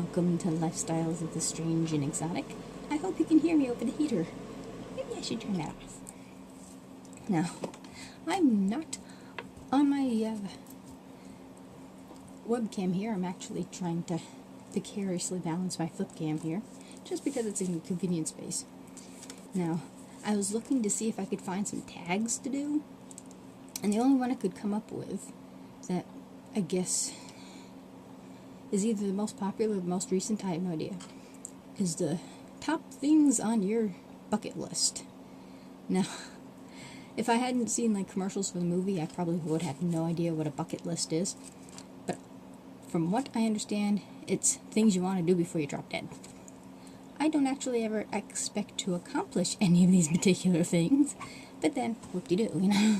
Welcome to Lifestyles of the Strange and Exotic. I hope you can hear me over the heater. Maybe I should turn that off. Now, I'm not on my webcam here. I'm actually trying to vicariously balance my flip cam here, just because it's in convenient space. Now, I was looking to see if I could find some tags to do, and the only one I could come up with that I guess is either the most popular or the most recent, I have no idea, is the top things on your bucket list. Now, if I hadn't seen like commercials for the movie, I probably would have no idea what a bucket list is. But from what I understand, it's things you want to do before you drop dead. I don't actually ever expect to accomplish any of these particular things, but then, whoop-de-doo, you know.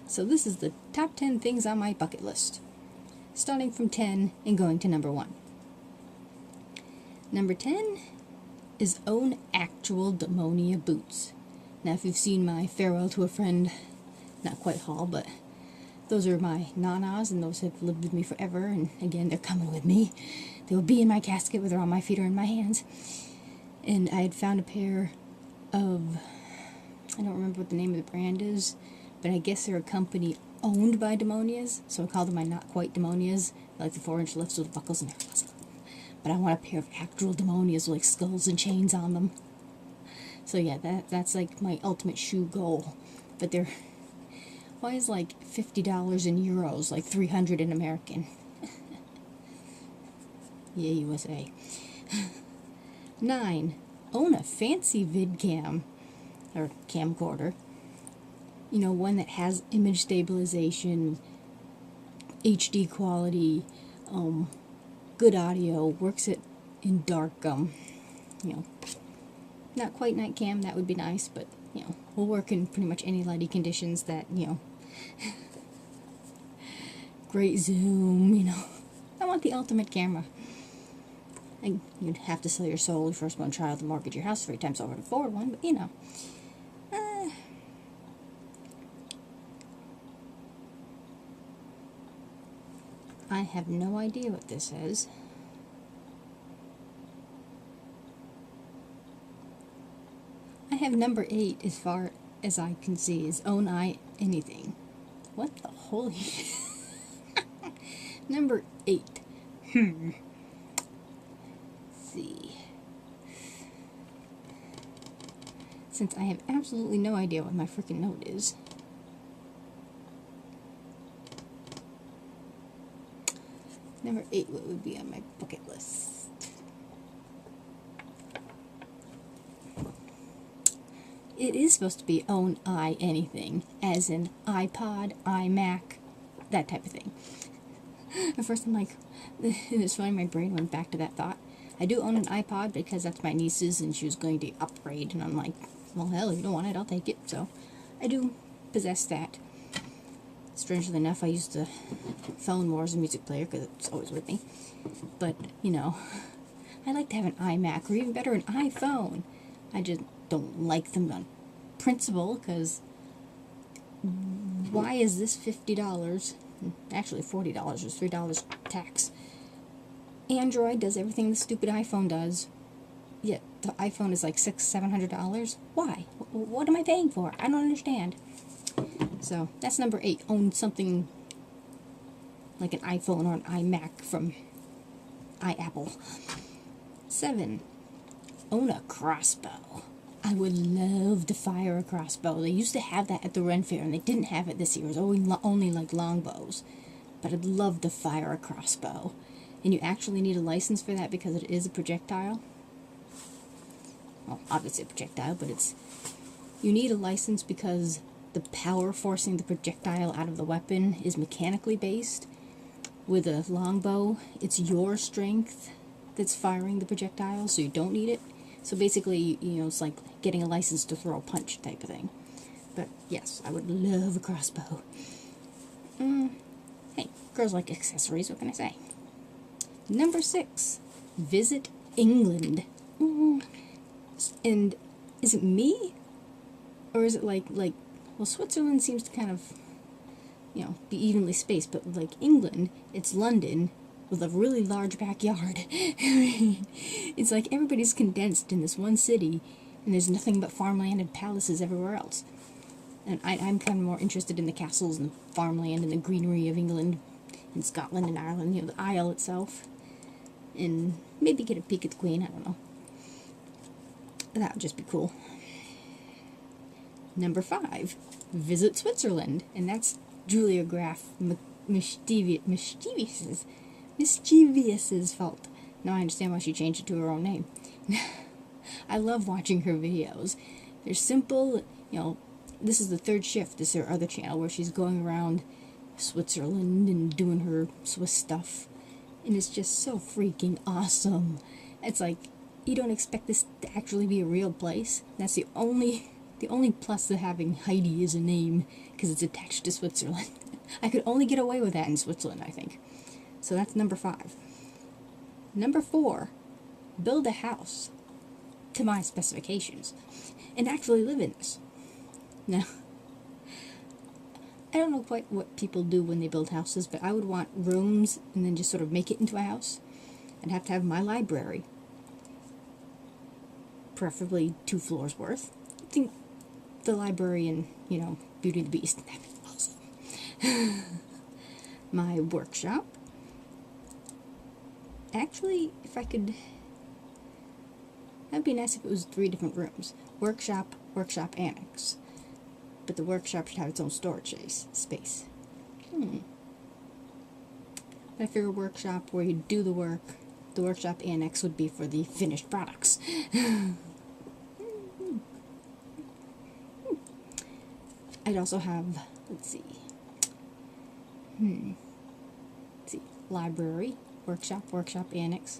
So this is the top 10 things on my bucket list, starting from 10 and going to number 1. Number 10 is own actual Demonia boots. Now, if you've seen my Farewell to a Friend, not quite haul, but those are my nanas, and those have lived with me forever, and again, they're coming with me. They will be in my casket whether on my feet or in my hands. And I had found a pair of, I don't remember what the name of the brand is, but I guess they're a company owned by Demonias, so I call them my not quite Demonias, like the 4-inch lifts with the buckles, and they're awesome. But I want a pair of actual Demonias with like skulls and chains on them. So yeah, that's like my ultimate shoe goal. But they're, why is like $50 in euros, like 300 in American? Yeah, USA. 9, own a fancy vidcam, or camcorder. You know, one that has image stabilization, HD quality, good audio, works it in dark, you know, not quite night cam, that would be nice, but, you know, will work in pretty much any lighting conditions that, you know, great zoom, you know. I want the ultimate camera. And you'd have to sell your soul, your firstborn child, and mortgage your house 3 times over to afford one, but, you know. I have no idea what this is. I have number 8 as far as I can see is own anything. What the holy Number 8. Let's see. Since I have absolutely no idea what my freaking note is. Number 8, what would be on my bucket list? It is supposed to be own anything, as in iPod, iMac, that type of thing. At first I'm like, it's funny, my brain went back to that thought. I do own an iPod because that's my niece's and she was going to upgrade, and I'm like, well, hell, if you don't want it, I'll take it. So I do possess that. Strangely enough, I used the phone more as a music player because it's always with me. But, you know, I like to have an iMac, or even better, an iPhone. I just don't like them on principle, because why is this $50? Actually $40, there's $3 tax. Android does everything the stupid iPhone does, yet the iPhone is like $600-700. Why? What am I paying for? I don't understand. So that's number 8. Own something like an iPhone or an iMac from iApple. 7, own a crossbow. I would love to fire a crossbow. They used to have that at the Ren Fair, and they didn't have it this year. It was only like longbows. But I'd love to fire a crossbow. And you actually need a license for that because it is a projectile. Well, obviously a projectile, but you need a license because the power forcing the projectile out of the weapon is mechanically based. With a longbow, it's your strength that's firing the projectile, so you don't need it. So basically, you know, it's like getting a license to throw a punch type of thing. But yes, I would love a crossbow. Hey, girls like accessories, what can I say? Number 6, visit England. And is it me? Or is it like, well, Switzerland seems to kind of, you know, be evenly spaced, but like England, it's London, with a really large backyard. It's like everybody's condensed in this one city, and there's nothing but farmland and palaces everywhere else. And I'm kind of more interested in the castles and the farmland and the greenery of England and Scotland and Ireland, you know, the Isle itself. And maybe get a peek at the Queen, I don't know. But that would just be cool. Number 5, visit Switzerland. And that's Julia Graf Mischievous's fault. Now I understand why she changed it to her own name. I love watching her videos. They're simple, you know. This is the third shift. This is her other channel where she's going around Switzerland and doing her Swiss stuff. And it's just so freaking awesome. It's like, you don't expect this to actually be a real place. That's the only plus to having Heidi as a name, because it's attached to Switzerland. I could only get away with that in Switzerland, I think. So that's number 5. Number 4, build a house to my specifications and actually live in this. Now, I don't know quite what people do when they build houses, but I would want rooms and then just sort of make it into a house. I'd have to have my library, preferably 2 floors worth. I think the library in, you know, Beauty and the Beast, that'd be awesome. My workshop. Actually, if I could, that'd be nice if it was 3 different rooms. Workshop, workshop annex. But the workshop should have its own storage space. I figure a workshop where you do the work, the workshop annex would be for the finished products. I'd also have, let's see, library, workshop, workshop annex,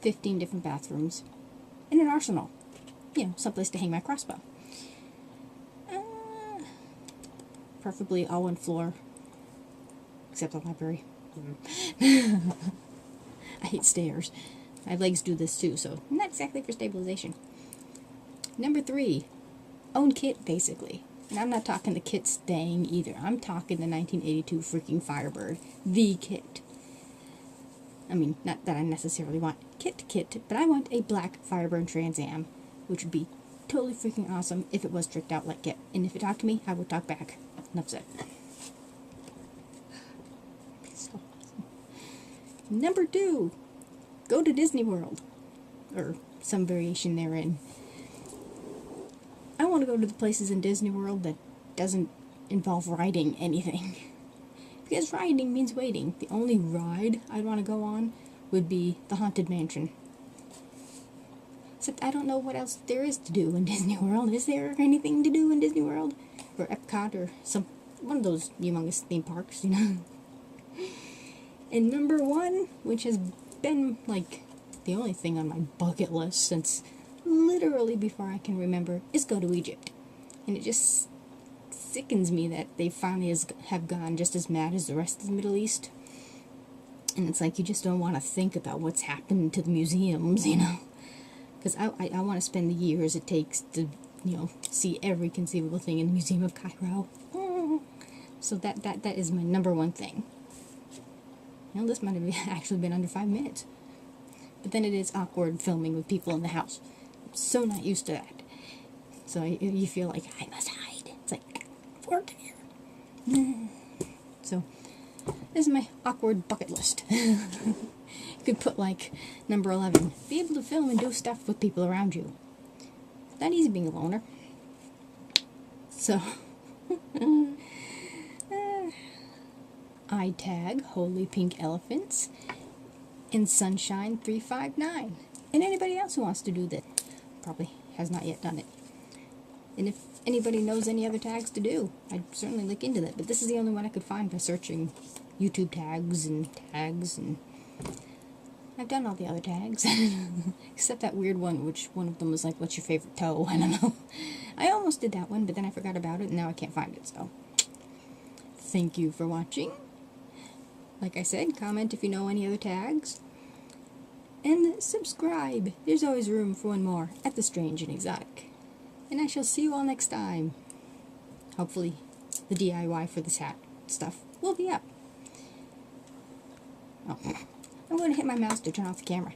15 different bathrooms, and an arsenal. You know, someplace to hang my crossbow. Preferably all 1 floor, except the library. I hate stairs. My legs do this too, so not exactly for stabilization. Number 3, own kit, basically. And I'm not talking the kit staying either. I'm talking the 1982 freaking Firebird, the kit. I mean, not that I necessarily want kit, but I want a black Firebird Trans Am, which would be totally freaking awesome if it was tricked out like Kit. And if it talked to me, I would talk back. Enough said. So awesome. Number 2, go to Disney World, or some variation therein. I want to go to the places in Disney World that doesn't involve riding anything. Because riding means waiting. The only ride I'd want to go on would be the Haunted Mansion. Except I don't know what else there is to do in Disney World. Is there anything to do in Disney World? Or Epcot, or one of those humongous theme parks, you know? And number 1, which has been, like, the only thing on my bucket list since literally before I can remember, is go to Egypt. And it just sickens me that they finally have gone just as mad as the rest of the Middle East. And it's like, you just don't want to think about what's happened to the museums, you know? Because I want to spend the years it takes to, you know, see every conceivable thing in the Museum of Cairo. So that is my number 1 thing. You know, this might have actually been under 5 minutes. But then it is awkward filming with people in the house. I'm so not used to that. So you feel like, I must hide. It's like, I'm working here. So, this is my awkward bucket list. You could put, like, number 11, be able to film and do stuff with people around you. It's not easy being a loner. So, I tag Holy Pink Elephants and Sunshine 359. And anybody else who wants to do this probably has not yet done it. And if anybody knows any other tags to do, I'd certainly look into that. But this is the only one I could find by searching YouTube tags, and I've done all the other tags. Except that weird one, which one of them was like, what's your favorite toe? I don't know. I almost did that one, but then I forgot about it, and now I can't find it, so. Thank you for watching. Like I said, comment if you know any other tags. And subscribe. There's always room for one more at The Strange and Exotic. And I shall see you all next time. Hopefully, the DIY for this hat stuff will be up. Oh. I'm going to hit my mouse to turn off the camera.